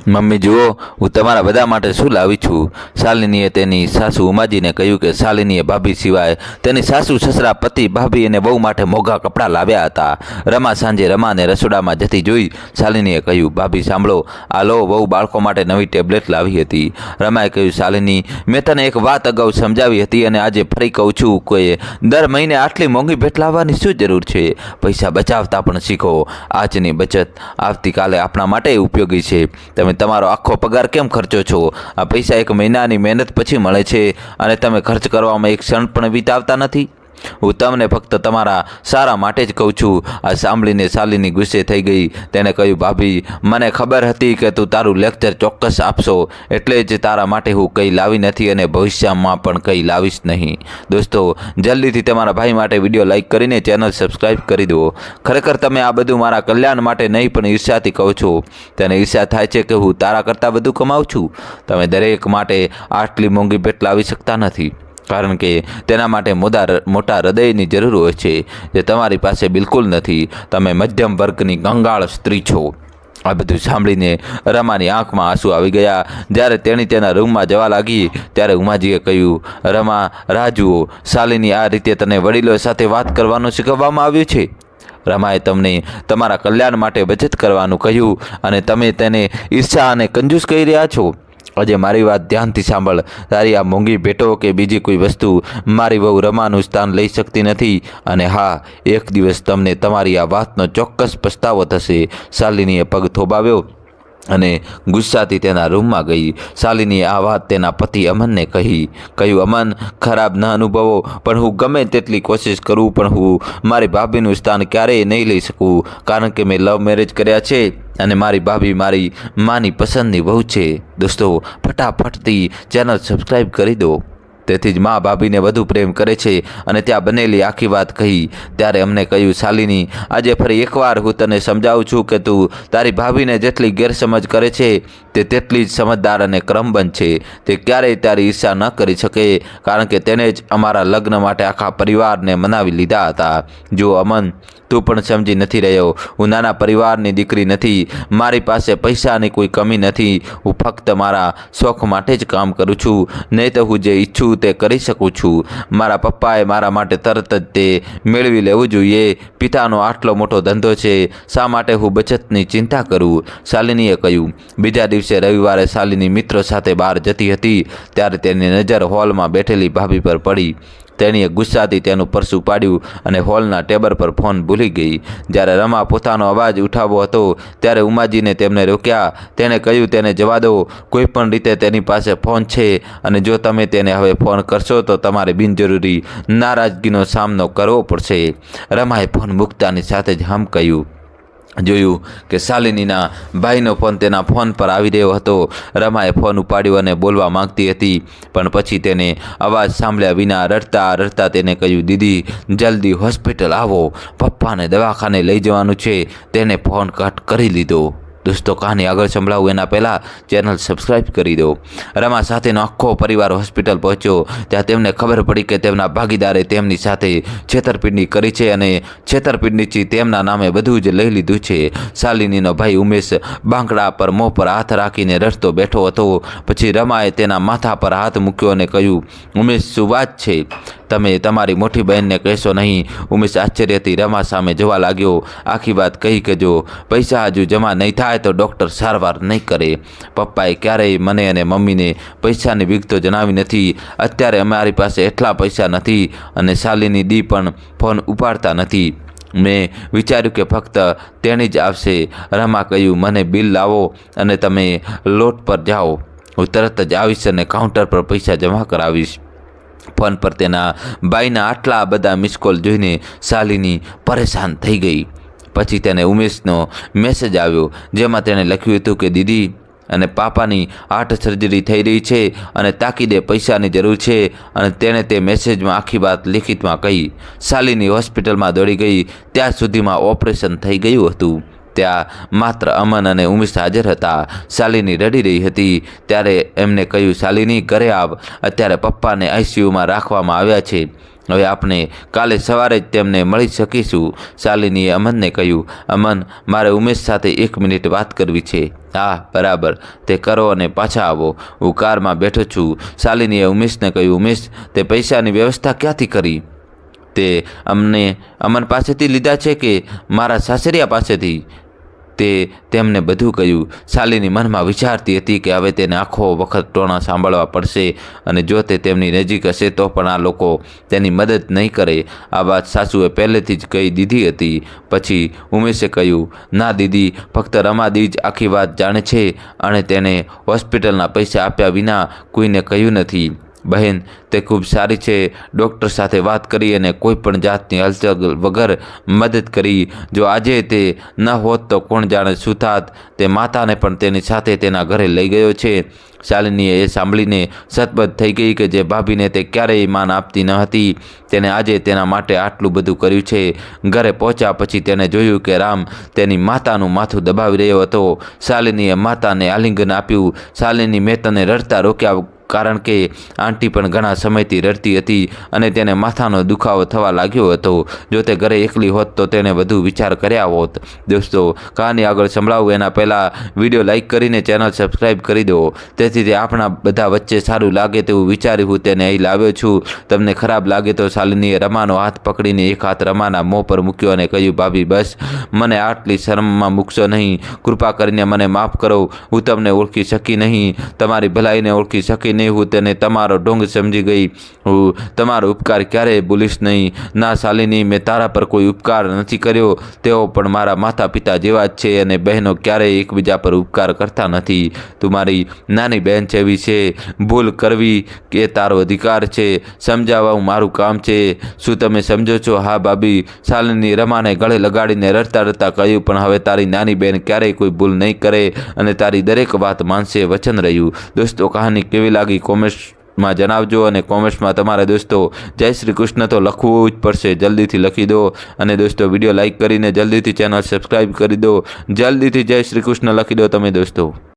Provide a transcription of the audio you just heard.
Mummy જુઓ, હું તમારા બધા માટે શું લાવી છું. શાલિનીએ તેની સાસુ ઉમાજીને કહ્યું કે શાલિનીએ ભાભી સિવાય તેની સાસુ, સસરા, પતિ, ભાભી અને બહુ માટે મોંઘા કપડાં લાવ્યા હતા. રમા સાંજે રમાને રસોડામાં જતી જોઈ શાલિનીએ કહ્યું, ભાભી સાંભળો, આ લો, બહુ બાળકો માટે નવી ટેબ્લેટ લાવી હતી. રમાએ કહ્યું, શાલિની, મેં તને એક વાત અગાઉ સમજાવી હતી અને આજે ફરી કહું છું કે દર મહિને આટલી મોંઘી ભેટ લાવવાની શું જરૂર છે. પૈસા બચાવતા પણ શીખો. આજની બચત આવતીકાલે આપણા માટે ઉપયોગી છે. તમે તમારો આખો પગાર કેમ ખર્ચો છો? આ પૈસા એક મહિનાની મહેનત પછી મળે છે અને તમે ખર્ચ કરવામાં એક ક્ષણ પણ વિતાવતા નથી. હું તમને ફક્ત તમારા સારા માટે જ કહું છું. આ સાંભળીને શાલિની ગુસ્સે થઈ ગઈ. તેણે કહ્યું, ભાભી, મને ખબર હતી કે તું તારું લેક્ચર ચોક્કસ આપશો, એટલે જ તારા માટે હું કંઈ લાવી નથી અને ભવિષ્યમાં પણ કંઈ લાવીશ નહીં. દોસ્તો, જલ્દીથી તમારા ભાઈ માટે વિડીયો લાઇક કરીને ચેનલ સબસ્ક્રાઈબ કરી દો. ખરેખર તમે આ બધું મારા કલ્યાણ માટે નહીં પણ ઈર્ષ્યાથી કહો છો. તેને ઈર્ષ્યા થાય છે કે હું તારા કરતાં બધું કમાઉં છું. તમે દરેક માટે આટલી મોંઘી ભેટ લાવી શકતા નથી, કારણ કે તેના માટે મોટા હૃદયની જરૂર હોય છે, જે તમારી પાસે બિલકુલ નથી. તમે મધ્યમ વર્ગની કંગાળ સ્ત્રી છો. આ બધું સાંભળીને રમાની આંખમાં આંસુ આવી ગયા. જ્યારે તેણી તેના રૂમમાં જવા લાગી ત્યારે ઉમાજીએ કહ્યું, રમા, રાહ જુઓ, શાલિની આ રીતે તને વડીલો સાથે વાત કરવાનું શીખવવામાં આવ્યું છે. રમાએ તમને તમારા કલ્યાણ માટે બચત કરવાનું કહ્યું અને તમે તેને ઈર્ષા અને કંજૂસ કહી રહ્યા છો. આજે મારી વાત ધ્યાનથી સાંભળ. તારી આ મોંઘી ભેટો કે બીજી કોઈ વસ્તુ મારી વહુ રમાનું સ્થાન લઈ શકતી નથી. અને હા, એક દિવસ તમને તમારી આ વાતનો ચોક્કસ પસ્તાવો થશે. શાલિનીએ પગ થોભાવ્યો અને ગુસ્સાથી તેના રૂમમાં ગઈ. શાલિનીએ આ વાત તેના પતિ અમનને કહ્યું, અમન, ખરાબ ન અનુભવો, પણ હું ગમે તેટલી કોશિશ કરું પણ હું મારી ભાભીનું સ્થાન ક્યારેય નહીં લઈ શકું, કારણ કે મેં લવ મેરેજ કર્યા છે અને મારી ભાભી મારી માની પસંદની વહુ છે. દોસ્તો, ફટાફટથી ચેનલ સબસ્ક્રાઈબ કરી દો. તેથી જ મા ભાભીને વધુ પ્રેમ કરે છે અને ત્યાં બનેલી આખી વાત કહી. ત્યારે અમને કહ્યું, શાલિની, આજે ફરી એકવાર હું તને સમજાવું છું કે તું તારી ભાભીને જેટલી ગેરસમજ કરે છે તે તેટલી જ સમજદાર અને ક્રમબંધ છે. તે ક્યારેય તારી ઈર્ષા ન કરી શકે, કારણ કે તેને જ અમારા લગ્ન માટે આખા પરિવારને મનાવી લીધા હતા. જો અમન, તું પણ સમજી નથી રહ્યો. હું નાના પરિવારની દીકરી નથી. મારી પાસે પૈસાની કોઈ કમી નથી. હું ફક્ત મારા શોખ માટે જ કામ કરું છું, નહીં તો હું જે ઈચ્છું તે કરી શકું છું. મારા પપ્પાએ મારા માટે તરત જ તે મેળવી લેવું જોઈએ. પિતાનો આટલો મોટો ધંધો છે, શા માટે હું બચતની ચિંતા કરું? શાલિનીએ કહ્યું. બીજા દિવસે રવિવારે શાલિની મિત્રો સાથે બહાર જતી હતી ત્યારે તેની નજર હોલમાં બેઠેલી ભાભી પર પડી. તેણીએ ગુસ્સાથી તેનું પર્સ ઉપાડ્યું અને હોલના ટેબલ પર ફોન ભૂલી ગઈ. જ્યારે રમા પોતાનો અવાજ ઉઠાવવો હતો ત્યારે ઉમાજીને તેમને રોક્યા. તેણે કહ્યું, તેને જવા દો. કોઈ પણ રીતે તેની પાસે ફોન છે અને જો તમે તેને હવે ફોન કરશો તો તમારે બિનજરૂરી નારાજગીનો સામનો કરવો પડશે. રમાએ ફોન મૂકતાની સાથે જ હમ કહ્યું. જોયું કે શાલિનીના ભાઈનો ફોન તેના ફોન પર આવી રહ્યો હતો. રમાએ ફોન ઉપાડ્યો અને બોલવા માંગતી હતી, પણ પછી તેને અવાજ સાંભળ્યા વિના રડતા તેને કહ્યું, દીદી, જલ્દી હોસ્પિટલ આવો, પપ્પાને દવાખાને લઈ જવાનું છે. તેને ફોન કટ કરી લીધો. દોસ્તો, કહાની આગળ સંભળાવું એના પહેલાં ચેનલ સબસ્ક્રાઈબ કરી દો. રમા સાથેનો આખો પરિવાર હોસ્પિટલ પહોંચ્યો. ત્યાં તેમને ખબર પડી કે તેમના ભાગીદારે તેમની સાથે છેતરપિંડી કરી છે અને છેતરપિંડીથી તેમના નામે બધું જ લઈ લીધું છે. શાલિનીનો ભાઈ ઉમેશ બાંકડા પર મોં પર હાથ રાખીને રડતો બેઠો હતો. પછી રમાએ તેના માથા પર હાથ મૂક્યો અને કહ્યું, ઉમેશ, શું વાત છે? તમે તમારી મોટી બહેનને કહેશો નહીં? ઉમેશ આશ્ચર્યથી રમા સામે જોવા લાગ્યો. આખી વાત કહી કે જો પૈસા હજુ જમા નહીં થાય તો ડૉક્ટર સારવાર નહીં કરે. પપ્પાએ ક્યારેય મને અને મમ્મીને પૈસાની વિગતો જણાવી નથી. અત્યારે અમારી પાસે એટલા પૈસા નથી અને શાલિની દી પણ ફોન ઉપાડતા નથી. મેં વિચાર્યું કે ફક્ત તેણી જ આવશે. રમા કહ્યું, મને બિલ લાવો અને તમે લોટ પર જાઓ. હું તરત જ આવીશ અને કાઉન્ટર પર પૈસા જમા કરાવીશ. ફોન પર તેના ભાઈના આટલા બધા મિસ કોલ જોઈને શાલિની પરેશાન થઈ ગઈ. પછી તેને ઉમેશનો મેસેજ આવ્યો, જેમાં તેણે લખ્યું હતું કે દીદી અને પાપાની હાર્ટ સર્જરી થઈ રહી છે અને તાકીદે પૈસાની જરૂર છે. અને તેણે તે મેસેજમાં આખી વાત લિખિતમાં કહી. શાલિની હોસ્પિટલમાં દોડી ગઈ. ત્યાં સુધીમાં ઓપરેશન થઈ ગયું હતું. ત્યાં માત્ર અમન અને ઉમેશ હાજર હતા. શાલિની રડી રહી હતી. ત્યારે એમને કહ્યું, શાલિની, ઘરે આવ, અત્યારે પપ્પાને આઈસીયુમાં રાખવામાં આવ્યા છે. હવે આપણે કાલે સવારે જ તેમને મળી શકીશું. શાલિનીએ અમનને કહ્યું. અમન, મારે ઉમેશ સાથે 1 મિનિટ વાત કરવી છે. હા બરાબર, તે કરો અને પાછા આવો, હું કારમાં બેઠો છું. શાલિનીએ ઉમેશને કહ્યું. ઉમેશ, તે પૈસાની વ્યવસ્થા ક્યાંથી કરી? તે અમન પાસેથી લીધા છે કે મારા સાસરિયા પાસેથી? તે તેમને બધું કહ્યું. શાલિની મનમાં વિચારતી હતી કે હવે તેને આખો વખત ટોણા સાંભળવા પડશે અને જો તે તેમની નજીક હશે તો પણ આ લોકો તેની મદદ નહીં કરે. આ વાત સાસુએ પહેલેથી જ કહી દીધી હતી. પછી ઉમેશે કહ્યું. ના દીદી, ફક્ત રમાદી જ આખી વાત જાણે છે અને તેને હોસ્પિટલના પૈસા આપ્યા વિના કોઈને કહ્યું નથી. બહેન, તે ખૂબ સારી છે. ડૉક્ટર સાથે વાત કરી અને કોઈ પણ જાતની હલચલ વગર મદદ કરી. જો આજે તે ન હોત તો કોણ જાણે શું થાત. તે માતાને પણ તેની સાથે તેના ઘરે લઈ ગયો છે. શાલિનીએ એ સાંભળીને સતબત થઈ ગઈ કે જે ભાભીને તે ક્યારેય માન આપતી ન હતી તેને આજે તેના માટે આટલું બધું કર્યું છે. ઘરે પહોંચ્યા પછી તેને જોયું કે રામ તેની માતાનું માથું દબાવી રહ્યો હતો. શાલિનીએ માતાને આલિંગન આપ્યું. શાલિની, મેં તને રડતા રોક્યા કારણ કે આંટી પણ ઘણા સમયથી રડતી હતી અને તેને માથાનો દુખાવો થવા લાગ્યો હતો. જો તે ઘરે એકલી હોત તો તેને વધુ વિચાર કર્યા હોત. દોસ્તો, કહાની આગળ સંભળાવું એના પહેલાં વિડીયો લાઇક કરીને ચેનલ સબસ્ક્રાઈબ કરી દો. તેથી તે આપણા બધા વચ્ચે સારું લાગે તેવું વિચારી હું તેને અહીં લાવ્યો છું. તમને ખરાબ લાગે તો શાલિનીએ રમાનો હાથ પકડીને એક હાથ રમાના મોં પર મૂક્યો અને કહ્યું. ભાભી, બસ મને આટલી શરમમાં મૂકશો નહીં. કૃપા કરીને મને માફ કરો. હું તમને ઓળખી શકી નહીં, તમારી ભલાઈને ઓળખી શકી નહીં. હું તેને તમારો ઢોંગ સમજી ગઈ. હું તમારો ઉપકાર ક્યારેય ભૂલીશ નહીં. ના શાલિની, મેં તારા પર કોઈ ઉપકાર નથી કર્યો. તેઓ પણ મારા માતા પિતા જેવા જ છે અને બહેનો ક્યારેય એકબીજા પર ઉપકાર કરતા નથી. તું મારી નાની બહેન જેવી છે. ભૂલ કરવી એ તારો અધિકાર છે. સમજાવવું મારું કામ છે. શું તમે સમજો છો? હા ભાભી, શાલિની રમાને ગળે લગાડીને રડતા રડતા કહ્યું. પણ હવે તારી નાની બહેન ક્યારેય કોઈ ભૂલ નહીં કરે અને તારી દરેક વાત માનશે, વચન રહ્યું. દોસ્તો, કહાની કેવી લાગી કોમેન્ટ્સમાં જણાવજો અને કોમેન્ટ્સમાં તમારા દોસ્તો જય શ્રી કૃષ્ણ તો લખવું જ પડશે. જલ્દીથી લખી દો અને દોસ્તો વિડીયો લાઇક કરીને જલ્દીથી ચેનલ સબસ્ક્રાઈબ કરી દો. જલ્દીથી જય શ્રી કૃષ્ણ લખી દો તમે દોસ્તો.